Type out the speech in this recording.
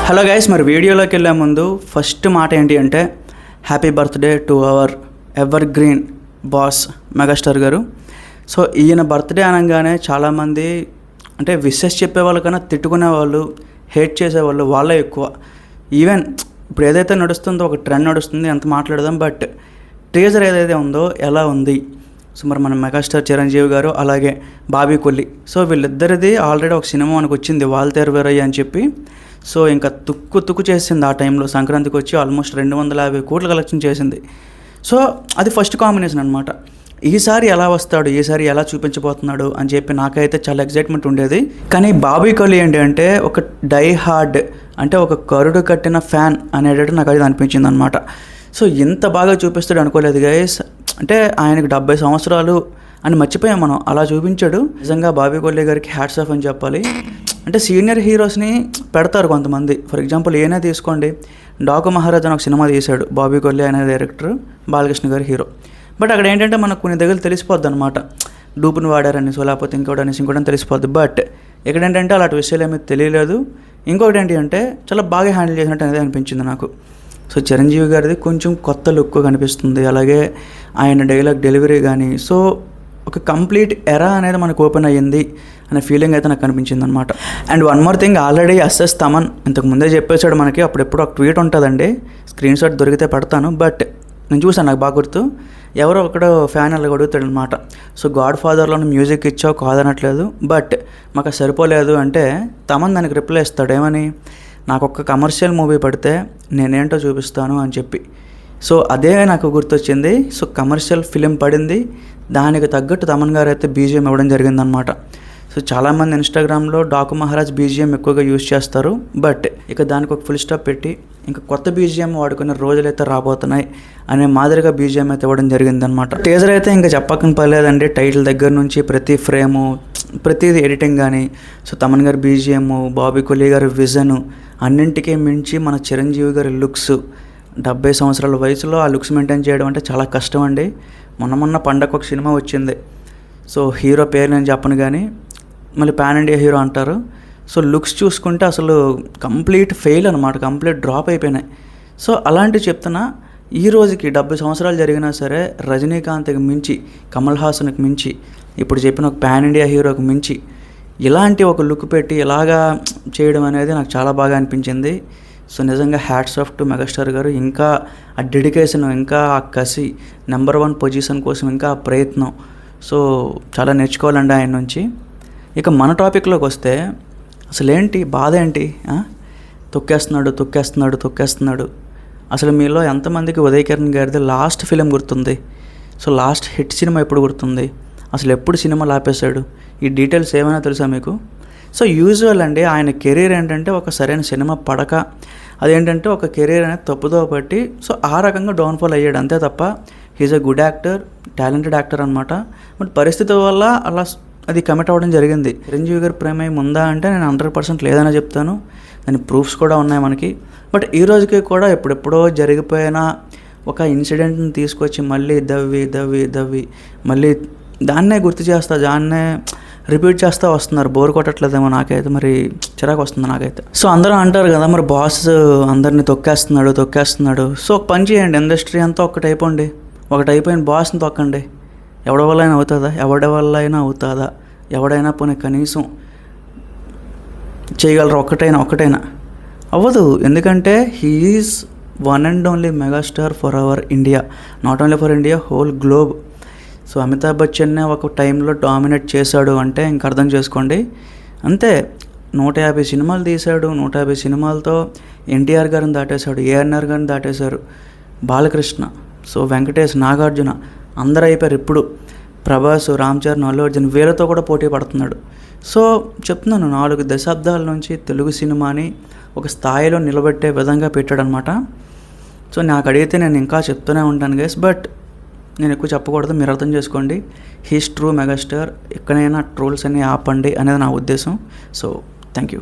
Hello guys, మరి వీడియోలోకి వెళ్ళే ముందు ఫస్ట్ మాట ఏంటి అంటే happy birthday to our ever green boss megastar గారు. సో ఈయన బర్త్డే అనగానే చాలామంది అంటే విషెస్ చెప్పేవాళ్ళు కన్నా తిట్టుకునేవాళ్ళు, హేట్ చేసేవాళ్ళు వాళ్ళే ఎక్కువ. ఈవెన్ ఇప్పుడు ఏదైతే నడుస్తుందో ఒక ట్రెండ్ నడుస్తుంది, ఎంత మాట్లాడదాం. బట్ టీజర్ ఏదైతే ఉందో ఎలా ఉంది, సో మరి మన మెగాస్టార్ చిరంజీవి గారు అలాగే బాబీ కొల్లి, సో వీళ్ళిద్దరిది ఆల్రెడీ ఒక సినిమా మనకు వచ్చింది వాల్తేరు వీరయ్య అని చెప్పి. సో ఇంకా తుక్కు చేసింది ఆ టైంలో, సంక్రాంతికి వచ్చి ఆల్మోస్ట్ 250 కోట్ల కలెక్షన్ చేసింది. సో అది ఫస్ట్ కాంబినేషన్ అనమాట. ఈసారి ఎలా వస్తాడు, ఈసారి ఎలా చూపించబోతున్నాడు అని చెప్పి నాకైతే చాలా ఎగ్జైట్మెంట్ ఉండేది. కానీ బాబీ కొల్లి ఏంటి అంటే ఒక డై హార్డ్, అంటే ఒక కరుడు కట్టిన ఫ్యాన్ అనేటట్టు నాకు అది అనిపించింది అనమాట. సో ఇంత బాగా చూపిస్తాడు అనుకోలేదు గైస్. అంటే ఆయనకు 70 సంవత్సరాలు అని మర్చిపోయాం మనం, అలా చూపించాడు. నిజంగా బాబీ కొల్లి గారికి హ్యాట్స్ ఆఫ్ అని చెప్పాలి. అంటే సీనియర్ హీరోస్ని పెడతారు కొంతమంది. ఫర్ ఎగ్జాంపుల్ ఏనే తీసుకోండి, డాకు మహారాజ్ అని ఒక సినిమా తీశాడు బాబీ కొల్లి అనే డైరెక్టర్, బాలకృష్ణ గారి హీరో. బట్ అక్కడ ఏంటంటే మనకు కొన్ని దగ్గర తెలిసిపోద్ది అనమాట, డూపుని వాడారని, సో లేకపోతే ఇంకోటి అనేసి ఇంకోటి తెలిసిపోద్ది. బట్ ఇక్కడ ఏంటంటే అలాంటి విషయాలు ఏమీ తెలియలేదు. ఇంకొకటి ఏంటి అంటే చాలా బాగా హ్యాండిల్ చేసినట్టు అనేది అనిపించింది నాకు. సో చిరంజీవి గారిది కొంచెం కొత్త లుక్ కనిపిస్తుంది, అలాగే ఆయన డైలాగ్ డెలివరీ కానీ, సో ఒక కంప్లీట్ ఎరా అనేది మనకు ఓపెన్ అయ్యింది అనే ఫీలింగ్ అయితే నాకు కనిపించింది అనమాట. And one more thing, already SS Thaman ఇంతకు ముందే చెప్పేశాడు మనకి, అప్పుడెప్పుడు ఒక ట్వీట్ ఉంటుందండి, స్క్రీన్ షాట్ దొరికితే పెడతాను. బట్ నేను చూసాను, నాకు బాగా గుర్తు, ఎవరో ఒకడు ఫ్యాన్ అలా అడుగుతాడు అనమాట. సో గాడ్ ఫాదర్లోని మ్యూజిక్ ఇచ్చావు కాదనట్లేదు, బట్ మాకు సరిపోలేదు అంటే తమన్ దానికి రిప్లై ఇస్తాడు ఏమని, నాకు ఒక్క కమర్షియల్ మూవీ పడితే నేనేంటో చూపిస్తాను అని చెప్పి. సో అదే నాకు గుర్తొచ్చింది. సో కమర్షియల్ ఫిలిం పడింది, దానికి తగ్గట్టు తమన్ గారు అయితే బీజిఎం ఇవ్వడం జరిగిందనమాట. సో చాలామంది ఇన్స్టాగ్రామ్లో డాకు మహారాజ్ బీజిఎం ఎక్కువగా యూజ్ చేస్తారు. బట్ ఇక దానికి ఒక ఫుల్ స్టాప్ పెట్టి ఇంకా కొత్త బీజిఎం వాడుకునే రోజులైతే రాబోతున్నాయి అనే మాదిరిగా బీజిఎం అయితే ఇవ్వడం జరిగిందనమాట. టీజర్ అయితే ఇంకా చెప్పకని పర్లేదండి, టైటిల్ దగ్గర నుంచి ప్రతి ఫ్రేము, ప్రతిది ఎడిటింగ్ కానీ, సో తమన్ గారి బీజిఎం, బాబీ కొల్లి గారి విజను, అన్నింటికీ మించి మన చిరంజీవి గారి లుక్స్, 70 సంవత్సరాల వయసులో ఆ లుక్స్ మెయింటైన్ చేయడం అంటే చాలా కష్టం అండి. మొన్న పండగ ఒక సినిమా వచ్చింది, సో హీరో పేరు నేను చెప్పను కానీ మళ్ళీ పాన్ ఇండియా హీరో అంటారు. సో లుక్స్ చూసుకుంటే అసలు కంప్లీట్ ఫెయిల్ అనమాట, కంప్లీట్ డ్రాప్ అయిపోయినాయి. సో అలాంటివి చెప్తున్నా, ఈ రోజుకి 70 సంవత్సరాలు జరిగినా సరే రజనీకాంత్కి మించి, కమల్ హాసన్కి మించి, ఇప్పుడు చెప్పిన ఒక పాన్ ఇండియా హీరోకి మించి ఇలాంటి ఒక లుక్ పెట్టి ఇలాగా చేయడం అనేది నాకు చాలా బాగా అనిపించింది. సో నిజంగా హ్యాట్స్ ఆఫ్ టు మెగాస్టార్ గారు. ఇంకా ఆ డెడికేషన్, ఇంకా ఆ కసి, నెంబర్ 1 పొజిషన్ కోసం ఇంకా ఆ ప్రయత్నం, సో చాలా నేర్చుకోవాలండి ఆయన నుంచి. ఇక మన టాపిక్లోకి వస్తే అసలు ఏంటి బాధ ఏంటి, తొక్కేస్తున్నాడు. అసలు మీలో ఎంతమందికి ఉదయ్ కిరణ్ గారిది లాస్ట్ ఫిలిం గుర్తుంది? సో లాస్ట్ హిట్ సినిమా ఎప్పుడు గుర్తుంది? అసలు ఎప్పుడు సినిమాలు ఆపేశాడు? ఈ డీటెయిల్స్ ఏమైనా తెలుసా మీకు? సో యూజువల్ అండి, ఆయన కెరీర్ ఏంటంటే ఒక సరైన సినిమా పడక, అదేంటంటే ఒక కెరీర్ అనేది తప్పుదో పట్టి, సో ఆ రకంగా డౌన్ఫాల్ అయ్యాడు అంతే తప్ప he's a good actor, talented actor అనమాట. బట్ పరిస్థితి వల్ల అలా అది కమిట్ అవ్వడం జరిగింది. చిరంజీవి గారి ప్రేమ ఉందా అంటే నేను 100% లేదనే చెప్తాను, దాని ప్రూఫ్స్ కూడా ఉన్నాయి మనకి. బట్ ఈ రోజుకి కూడా ఎప్పుడెప్పుడో జరిగిపోయిన ఒక ఇన్సిడెంట్ని తీసుకొచ్చి మళ్ళీ దవ్వి మళ్ళీ దాన్నే గుర్తు చేస్తా, దాన్నే రిపీట్ చేస్తూ వస్తున్నారు. బోర్ కొట్టట్లేదేమో నాకైతే, మరి చిరాకు వస్తుంది నాకైతే. సో అందరూ అంటారు కదా, మరి బాస్ అందరినీ తొక్కేస్తున్నాడు. సో ఒక పని చేయండి, ఇండస్ట్రీ అంతా ఒకటైపోయిన బాస్ని తొక్కండి. ఎవడి వల్ల అయినా అవుతుందా? ఎవడైనా పోనీ కనీసం చేయగలరు? ఒక్కటైనా అవ్వదు. ఎందుకంటే he is one and only megastar for our India, not only for India, whole globe. So Amitabh బచ్చన్నే ఒక టైంలో డామినేట్ చేశాడు అంటే ఇంక అర్థం చేసుకోండి. అంతే, 150 సినిమాలు తీశాడు, 150 సినిమాలతో ఎన్టీఆర్ గారిని దాటేశాడు, ఏఎన్ఆర్ గారిని దాటేశారు, బాలకృష్ణ, సో వెంకటేష్, నాగార్జున అందరూ అయిపోయారు. ఇప్పుడు ప్రభాస్, రామ్ చరణ్, అల్లు అర్జున్ వీళ్ళతో కూడా పోటీ పడుతున్నాడు. సో చెప్తున్నాను, 4 దశాబ్దాల నుంచి తెలుగు సినిమాని ఒక స్థాయిలో నిలబెట్టే విధంగా పెట్టాడనమాట. సో నాకు అడిగితే నేను ఇంకా చెప్తూనే ఉంటాను గైస్, బట్ నేను ఎక్కువ చెప్పకూడదు, మీరు అర్థం చేసుకోండి. He's true megastar. ఎక్కడైనా ట్రోల్స్ అన్నీ ఆపండి అనేది నా ఉద్దేశం. So thank you.